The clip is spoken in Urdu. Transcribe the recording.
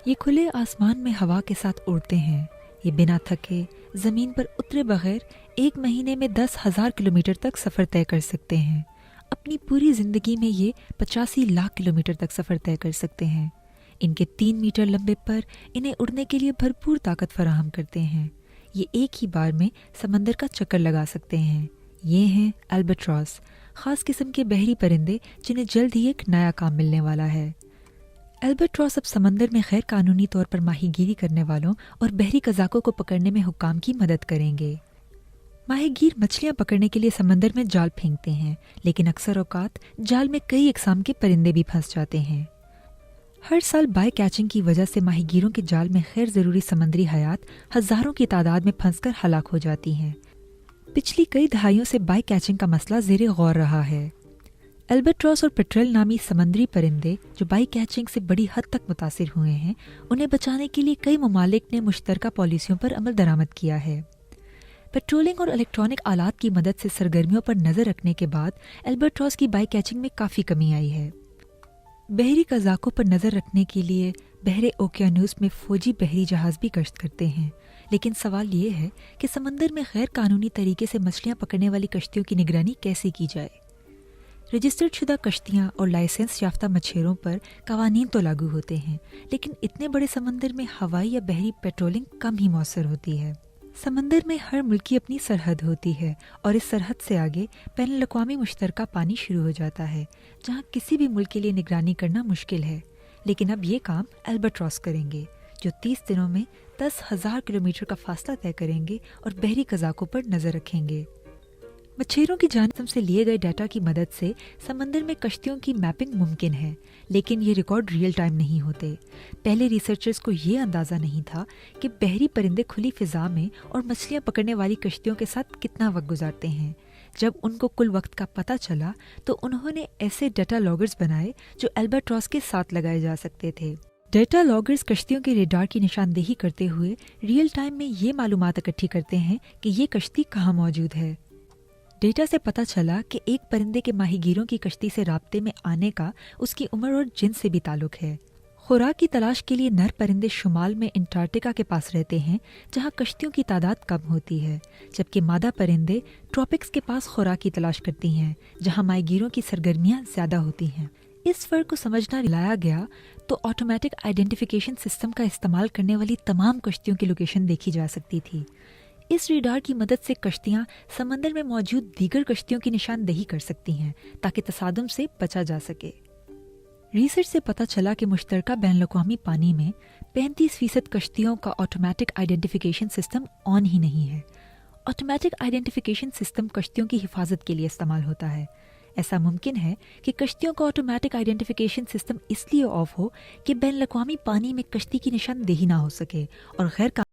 یہ کھلے آسمان میں ہوا کے ساتھ اڑتے ہیں. یہ بنا تھکے زمین پر اترے بغیر 1 مہینے میں 10,000 کلومیٹر تک سفر طے کر سکتے ہیں. اپنی پوری زندگی میں یہ 85 لاکھ کلومیٹر تک سفر طے کر سکتے ہیں. ان کے 3 میٹر لمبے پر انہیں اڑنے کے لیے بھرپور طاقت فراہم کرتے ہیں. یہ ایک ہی بار میں سمندر کا چکر لگا سکتے ہیں. یہ ہیں البٹراس، خاص قسم کے بحری پرندے جنہیں جلد ہی ایک نیا کام ملنے والا ہے. البٹراس اب سمندر میں غیر قانونی طور پر ماہی گیری کرنے والوں اور بحری قزاقوں کو پکڑنے میں حکام کی مدد کریں گے. ماہی گیر مچھلیاں پکڑنے کے لیے سمندر میں جال پھینکتے ہیں، لیکن اکثر اوقات جال میں کئی اقسام کے پرندے بھی پھنس جاتے ہیں. ہر سال بائی کیچنگ کی وجہ سے ماہی گیروں کے جال میں غیر ضروری سمندری حیات ہزاروں کی تعداد میں پھنس کر ہلاک ہو جاتی ہیں. پچھلی کئی دہائیوں سے بائی کیچنگ کا مسئلہ زیر غور رہا ہے. البٹراس اور پیٹرل نامی سمندری پرندے جو بائی کیچنگ سے بڑی حد تک متاثر ہوئے ہیں، انہیں بچانے کے لیے کئی ممالک نے مشترکہ پالیسیوں پر عمل درآمد کیا ہے. پیٹرولنگ اور الیکٹرانک آلات کی مدد سے سرگرمیوں پر نظر رکھنے کے بعد البٹراس کی بائی کیچنگ میں کافی کمی آئی ہے. بحری قزاقوں پر نظر رکھنے کے لیے بحر اوقیانوس میں فوجی بحری جہاز بھی گشت کرتے ہیں، لیکن سوال یہ ہے کہ سمندر میں غیر قانونی طریقے سے مچھلیاں پکڑنے والی کشتیوں کی نگرانی کیسے کی جائے. رجسٹرڈ شدہ کشتیاں اور لائسنس یافتہ مچھیروں پر قوانین تو لاگو ہوتے ہیں، لیکن اتنے بڑے سمندر میں ہوائی یا بحری پیٹرولنگ کم ہی مؤثر ہوتی ہے. سمندر میں ہر ملک کی اپنی سرحد ہوتی ہے، اور اس سرحد سے آگے بین الاقوامی مشترکہ پانی شروع ہو جاتا ہے، جہاں کسی بھی ملک کے لیے نگرانی کرنا مشکل ہے. لیکن اب یہ کام البٹراس کریں گے، جو 30 دنوں میں 10,000 کلومیٹر کا فاصلہ طے کریں گے اور بحری قزاقوں پر نظر رکھیں گے. مچھیروں کی جانب سے لیے گئے ڈیٹا کی مدد سے سمندر میں کشتیوں کی میپنگ ممکن ہے، لیکن یہ ریکارڈ ریئل ٹائم نہیں ہوتے. پہلے ریسرچرز کو یہ اندازہ نہیں تھا کہ بحری پرندے کھلی فضا میں اور مچھلیاں پکڑنے والی کشتیوں کے ساتھ کتنا وقت گزارتے ہیں. جب ان کو کل وقت کا پتہ چلا تو انہوں نے ایسے ڈیٹا لاگرز بنائے جو البٹراس کے ساتھ لگائے جا سکتے تھے. ڈیٹا لاگرز کشتیوں کے ریڈار کی نشاندہی کرتے ہوئے ریئل ٹائم میں یہ معلومات اکٹھی کرتے ہیں کہ یہ کشتی کہاں موجود ہے. ڈیٹا سے پتہ چلا کہ ایک پرندے کے ماہی گیروں کی کشتی سے رابطے میں آنے کا اس کی عمر اور جنس سے بھی تعلق ہے. خوراک کی تلاش کے لیے نر پرندے شمال میں انٹارکٹیکا کے پاس رہتے ہیں، جہاں کشتیوں کی تعداد کم ہوتی ہے، جبکہ مادہ پرندے ٹراپکس کے پاس خوراک کی تلاش کرتی ہیں، جہاں ماہی گیروں کی سرگرمیاں زیادہ ہوتی ہیں. اس فرق کو سمجھنا لایا گیا تو آٹومیٹک آئیڈینٹیفیکیشن سسٹم کا استعمال کرنے والی تمام کشتیوں کی لوکیشن دیکھی جا سکتی تھی. اس ریڈار کی مدد سے کشتیاں سمندر میں موجود دیگر کشتیوں کی نشاندہی کر سکتی ہیں تاکہ تصادم سے بچا جا سکے. ریسرچ سے پتہ چلا کہ مشترکہ بین الاقوامی پانی میں 35% کشتیوں کا آٹومیٹک آئیڈینٹیفیکیشن سسٹم آن ہی نہیں ہے. آٹومیٹک آئیڈینٹیفیکیشن سسٹم کشتیوں کی حفاظت کے لیے استعمال ہوتا ہے. ایسا ممکن ہے کہ کشتیوں کا آٹومیٹک آئیڈینٹیفیکیشن سسٹم اس لیے آف ہو کہ بین الاقوامی پانی میں کشتی کی نشاندہی نہ ہو سکے اور غیر